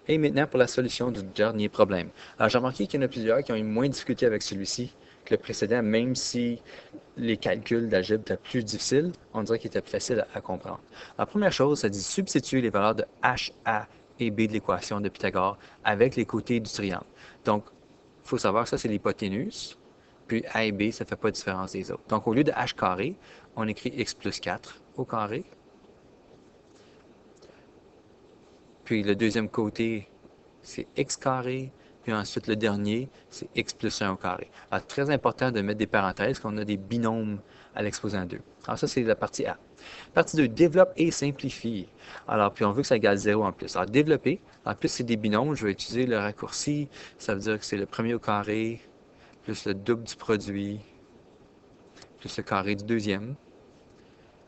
Et maintenant pour la solution du dernier problème. Alors j'ai remarqué qu'il y en a plusieurs qui ont eu moins de difficulté avec celui-ci que le précédent, même si les calculs d'algèbre étaient plus difficiles, on dirait qu'ils étaient plus faciles à comprendre. La première chose, ça dit substituer les valeurs de h, a et b de l'équation de Pythagore avec les côtés du triangle. Donc, il faut savoir que ça, c'est l'hypoténuse, puis a et b, ça ne fait pas de différence des autres. Donc, au lieu de h carré, on écrit x plus 4 au carré. Puis le deuxième côté, c'est x carré. Puis ensuite, le dernier, c'est x plus 1 au carré. Alors, très important de mettre des parenthèses quand on a des binômes à l'exposant 2. Alors, ça, c'est la partie A. Partie 2, développe et simplifie. Alors, puis on veut que ça égale 0 en plus. Alors, développer, en plus, c'est des binômes. Je vais utiliser le raccourci. Ça veut dire que c'est le premier au carré, plus le double du produit, plus le carré du deuxième,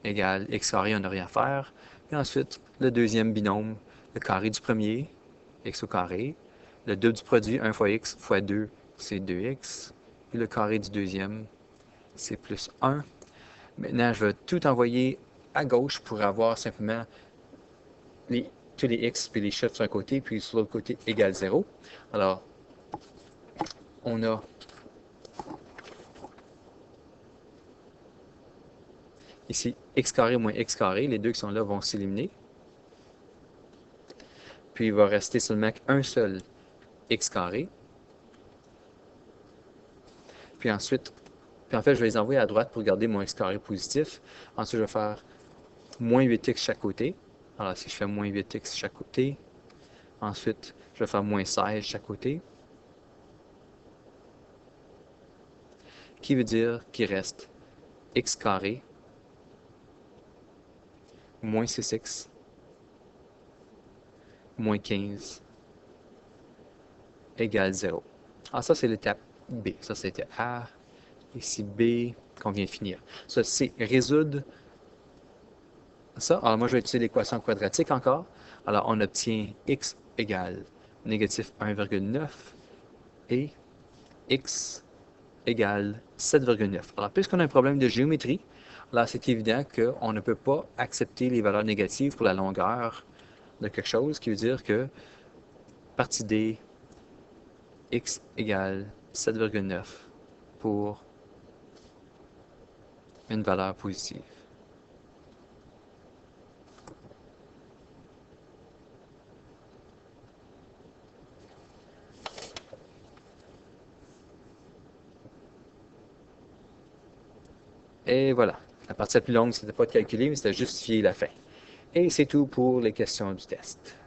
égale x carré, on n'a rien à faire. Puis ensuite, le deuxième binôme, le carré du premier, x au carré. Le double du produit, 1 fois x fois 2, c'est 2x. Puis le carré du deuxième, c'est plus 1. Maintenant, je vais tout envoyer à gauche pour avoir simplement tous les x puis les chiffres sur un côté, puis sur l'autre côté égale 0. Alors, on a ici x carré moins x carré. Les deux qui sont là vont s'éliminer. Puis il va rester seulement un seul x carré. Puis ensuite, en fait, je vais les envoyer à droite pour garder mon x carré positif. Ensuite, je vais faire moins 8x chaque côté. Alors, si je fais moins 8x chaque côté, ensuite, je vais faire moins 16 chaque côté. Qui veut dire qu'il reste x carré moins 6x moins 15 égale 0. Alors ça, c'est l'étape B. Ça, c'était A. Ici, B, qu'on vient de finir. Ça, c'est résoudre ça. Alors moi, je vais utiliser l'équation quadratique encore. Alors, on obtient x égale négatif 1,9 et x égale 7,9. Alors, puisqu'on a un problème de géométrie, là, c'est évident qu'on ne peut pas accepter les valeurs négatives pour la longueur de quelque chose, qui veut dire que partie D, x égale 7,9 pour une valeur positive. Et voilà. La partie la plus longue, c'était pas de calculer, mais c'était justifier la fin. Et c'est tout pour les questions du test.